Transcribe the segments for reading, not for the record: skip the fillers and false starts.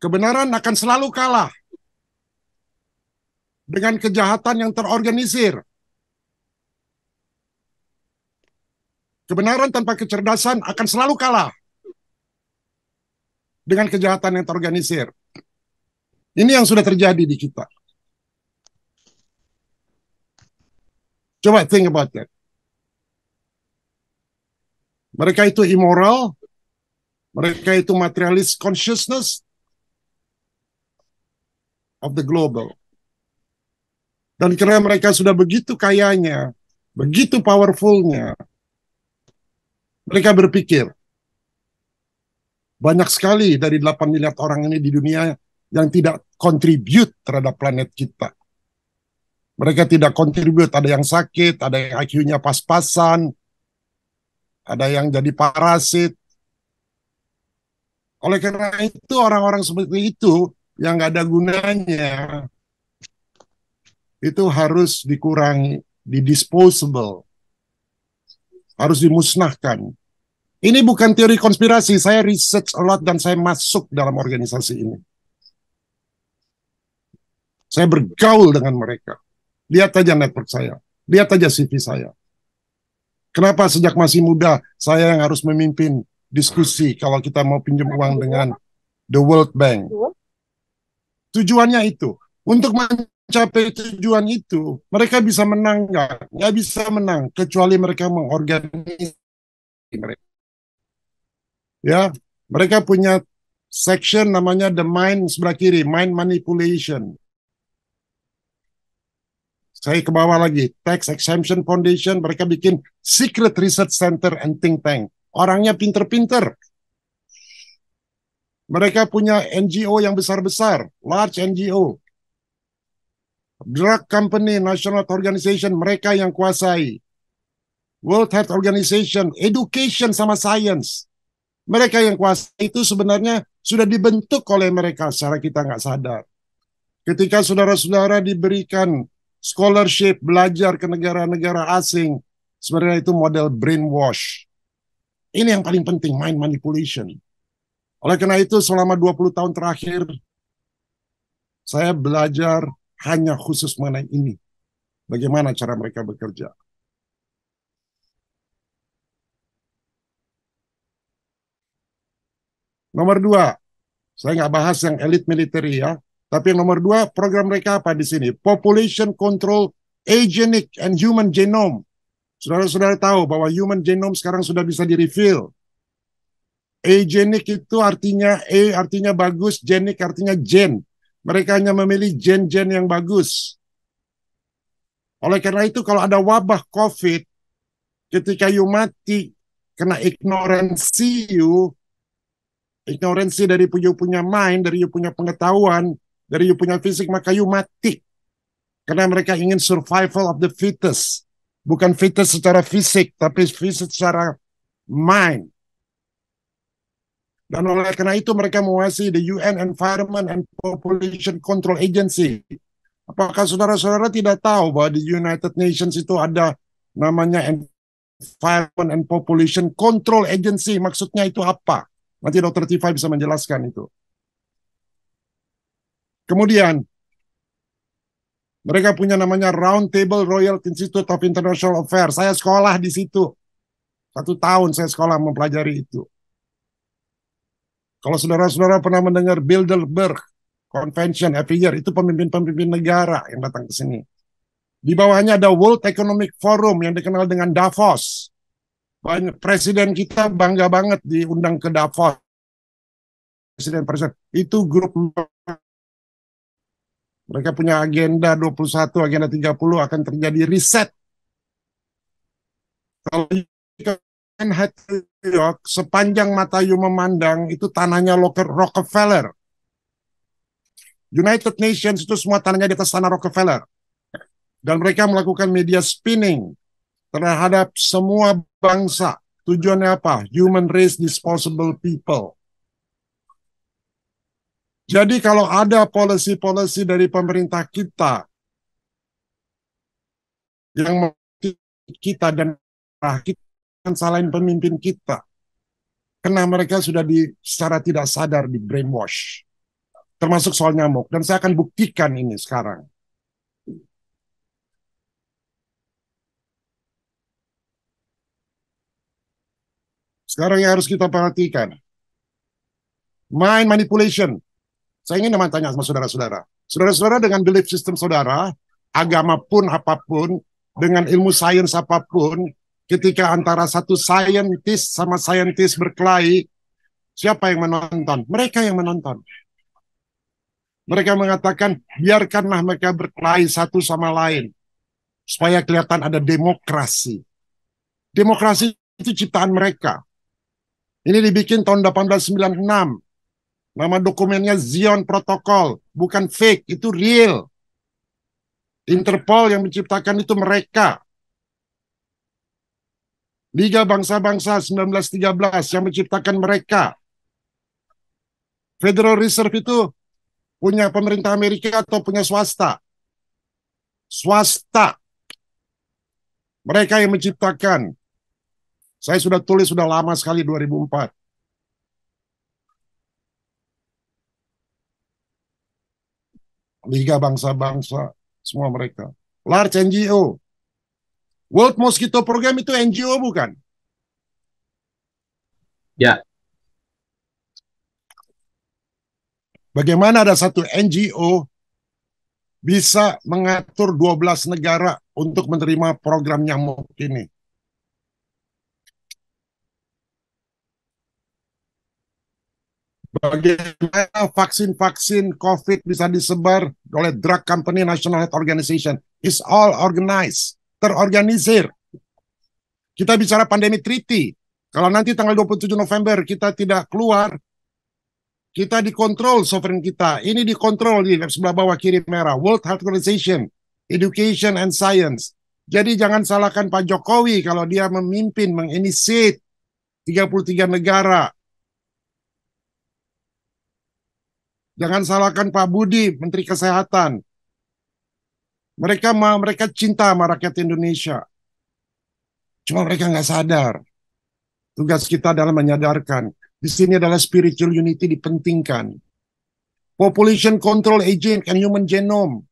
Kebenaran akan selalu kalah dengan kejahatan yang terorganisir. Kebenaran tanpa kecerdasan akan selalu kalah dengan kejahatan yang terorganisir. Ini yang sudah terjadi di kita. Coba think about that. Mereka itu immoral, mereka itu materialist consciousness of the global. Dan karena mereka sudah begitu kayanya, begitu powerfulnya, mereka berpikir, banyak sekali dari 8 miliar orang ini di dunia yang tidak contribute terhadap planet kita. Mereka tidak contribute, ada yang sakit, ada yang IQ-nya pas-pasan, ada yang jadi parasit. Oleh karena itu, orang-orang seperti itu yang nggak ada gunanya, itu harus dikurangi, disposable, harus dimusnahkan. Ini bukan teori konspirasi, saya research a lot dan saya masuk dalam organisasi ini. Saya bergaul dengan mereka. Lihat aja network saya, lihat aja CV saya. Kenapa sejak masih muda saya yang harus memimpin diskusi kalau kita mau pinjam uang dengan the World Bank? Tujuannya itu, untuk mencapai tujuan itu, mereka bisa menang nggak? Nggak bisa menang, kecuali mereka mengorganisasi mereka. Ya, mereka punya section namanya the mind sebelah kiri, mind manipulation. Saya ke bawah lagi, Tax Exemption Foundation, mereka bikin Secret Research Center and Think Tank. Orangnya pinter-pinter. Mereka punya NGO yang besar-besar, large NGO. Drug Company, National Organization, mereka yang kuasai. World Health Organization, education sama science. Mereka yang kuasai itu sebenarnya sudah dibentuk oleh mereka secara kita nggak sadar. Ketika saudara-saudara diberikan scholarship, belajar ke negara-negara asing, sebenarnya itu model brainwash. Ini yang paling penting, mind manipulation. Oleh karena itu, selama 20 tahun terakhir, saya belajar hanya khusus mengenai ini. Bagaimana cara mereka bekerja. Nomor 2, saya nggak bahas yang elit militer ya, tapi yang nomor 2, program mereka apa di sini? Population Control Agenic and Human Genome. Saudara-saudara tahu bahwa human genome sekarang sudah bisa di-reveal. Agenic itu artinya, artinya bagus, genic artinya gen. Mereka hanya memilih gen-gen yang bagus. Oleh karena itu, kalau ada wabah COVID, ketika you mati, kena ignoransi dari you punya mind, dari you punya pengetahuan, dari you punya fisik, maka you mati. Karena mereka ingin survival of the fittest. Bukan fittest secara fisik, tapi fittest secara mind. Dan oleh karena itu mereka menguasai the UN Environment and Population Control Agency. Apakah saudara-saudara tidak tahu bahwa di United Nations itu ada namanya Environment and Population Control Agency? Maksudnya itu apa? Nanti Dr. Tifa bisa menjelaskan itu. Kemudian, mereka punya namanya Round Table Royal Institute of International Affairs. Saya sekolah di situ. 1 tahun saya sekolah mempelajari itu. Kalau saudara-saudara pernah mendengar Bilderberg Convention every year, itu pemimpin-pemimpin negara yang datang ke sini. Di bawahnya ada World Economic Forum yang dikenal dengan Davos. Presiden kita bangga banget diundang ke Davos. Presiden itu grup, mereka punya agenda 21, agenda 30 akan terjadi riset. Kalau sepanjang mata you memandang itu tanahnya Rockefeller. United Nations itu semua tanahnya di atas tanah Rockefeller. Dan mereka melakukan media spinning terhadap semua bangsa. Tujuannya apa? Human race disposable people. Jadi kalau ada policy-policy dari pemerintah kita yang kita dan kita salahin pemimpin kita, karena mereka sudah secara tidak sadar di brainwash. termasuk soal nyamuk. Dan saya akan buktikan ini sekarang. Sekarang yang harus kita perhatikan, mind manipulation. Saya ingin tanya sama saudara-saudara. Saudara-saudara dengan belief system saudara, agama pun apapun, dengan ilmu sains apapun, ketika antara satu saintis sama saintis berkelahi, siapa yang menonton? Mereka yang menonton. Mereka mengatakan, biarkanlah mereka berkelahi satu sama lain, supaya kelihatan ada demokrasi. Demokrasi itu ciptaan mereka. Ini dibikin tahun 1896. Nama dokumennya Zion Protocol. Bukan fake, itu real. Interpol yang menciptakan itu mereka. Liga Bangsa-Bangsa 1913 yang menciptakan mereka. Federal Reserve itu punya pemerintah Amerika atau punya swasta? Swasta. Mereka yang menciptakan. Saya sudah tulis sudah lama sekali 2004. Liga Bangsa-Bangsa, semua mereka. Large NGO. World Mosquito Program itu NGO bukan? Ya. Bagaimana ada satu NGO bisa mengatur 12 negara untuk menerima program nyamuk ini? Bagaimana vaksin-vaksin COVID bisa disebar oleh Drug Company National Health Organization? It's all organized, terorganisir. Kita bicara pandemi treaty. Kalau nanti tanggal 27 November kita tidak keluar, kita dikontrol sovereign kita. Ini dikontrol di sebelah bawah kiri merah. World Health Organization, Education and Science. Jadi jangan salahkan Pak Jokowi kalau dia memimpin, menginisiat 33 negara. Jangan salahkan Pak Budi, Menteri Kesehatan. Mereka cinta sama rakyat Indonesia. Cuma mereka nggak sadar. Tugas kita adalah menyadarkan. Di sini adalah spiritual unity dipentingkan. Population control agent and human genome.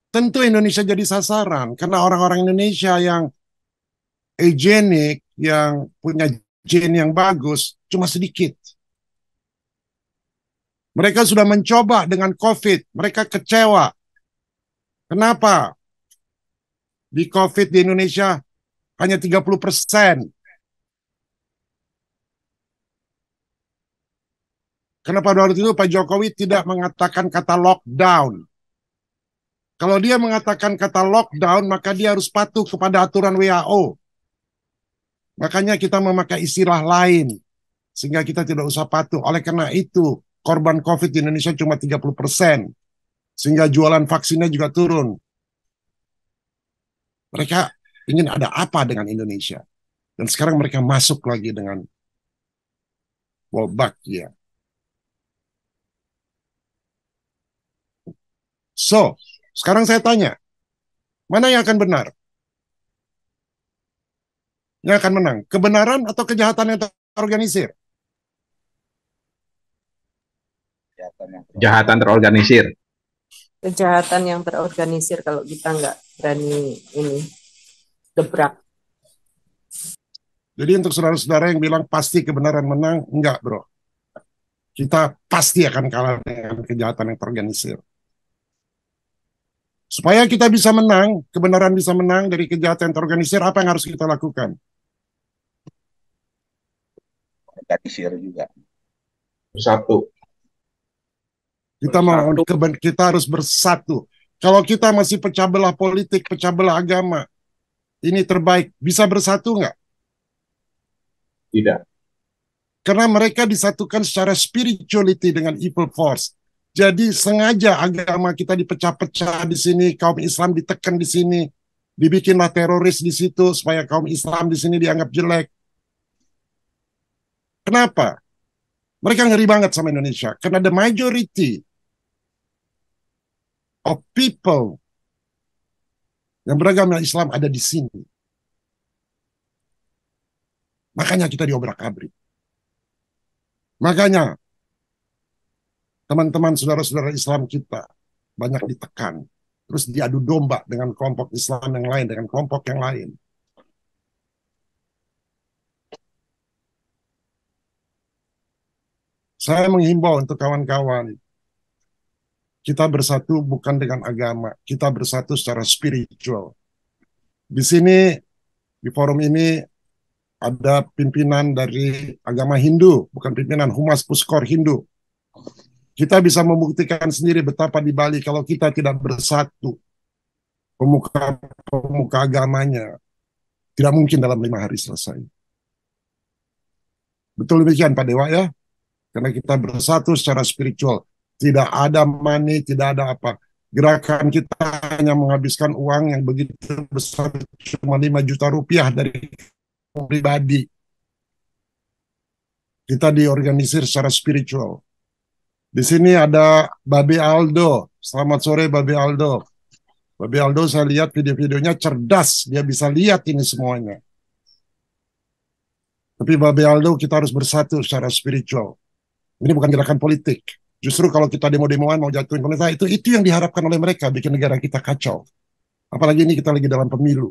Tentu Indonesia jadi sasaran. Karena orang-orang Indonesia yang eugenik, yang punya gen yang bagus, cuma sedikit. Mereka sudah mencoba dengan COVID. Mereka kecewa. Kenapa? Di COVID di Indonesia hanya 30%. Karena pada waktu itu Pak Jokowi tidak mengatakan kata lockdown. Kalau dia mengatakan kata lockdown, maka dia harus patuh kepada aturan WHO. Makanya kita memakai istilah lain. Sehingga kita tidak usah patuh. Oleh karena itu, korban COVID di Indonesia cuma 30%. Sehingga jualan vaksinnya juga turun. Mereka ingin ada apa dengan Indonesia. Dan sekarang mereka masuk lagi dengan wabak ya. So, sekarang saya tanya, mana yang akan benar? Yang akan menang? Kebenaran atau kejahatan yang terorganisir? Kejahatan terorganisir. Kejahatan yang terorganisir kalau kita nggak berani ini gebrak. Jadi untuk saudara-saudara yang bilang pasti kebenaran menang, enggak bro. Kita pasti akan kalah dengan kejahatan yang terorganisir. Supaya kita bisa menang, kebenaran bisa menang dari kejahatan yang terorganisir, apa yang harus kita lakukan? Organisir juga. Bersatu. Kita harus bersatu. Kalau kita masih pecah belah politik, pecah belah agama, ini terbaik. Bisa bersatu nggak? Tidak. Karena mereka disatukan secara spirituality dengan evil force. Jadi sengaja agama kita dipecah-pecah di sini, kaum Islam ditekan di sini, dibikinlah teroris di situ supaya kaum Islam di sini dianggap jelek. Kenapa? Mereka ngeri banget sama Indonesia. Karena the majority of people yang beragama Islam ada di sini. Makanya kita diobrak-abrik. Makanya teman-teman saudara-saudara Islam kita banyak ditekan, terus diadu domba dengan kelompok Islam yang lain, dengan kelompok yang lain. Saya menghimbau untuk kawan-kawan, kita bersatu bukan dengan agama, kita bersatu secara spiritual. Di sini, di forum ini, ada pimpinan dari agama Hindu, bukan pimpinan Humas Puskor Hindu. Kita bisa membuktikan sendiri betapa di Bali kalau kita tidak bersatu, pemuka agamanya, tidak mungkin dalam 5 hari selesai. Betul demikian Pak Dewa ya? Karena kita bersatu secara spiritual. Tidak ada money, tidak ada apa. Gerakan kita hanya menghabiskan uang yang begitu besar, cuma 5 juta rupiah dari pribadi. Kita diorganisir secara spiritual. Di sini ada Babe Aldo. Selamat sore Babe Aldo. Babe Aldo saya lihat video-videonya cerdas. Dia bisa lihat ini semuanya. Tapi Babe Aldo kita harus bersatu secara spiritual. Ini bukan gerakan politik. Justru kalau kita demo-demoan mau jatuhin pemerintah, itu yang diharapkan oleh mereka, bikin negara kita kacau. Apalagi ini kita lagi dalam pemilu.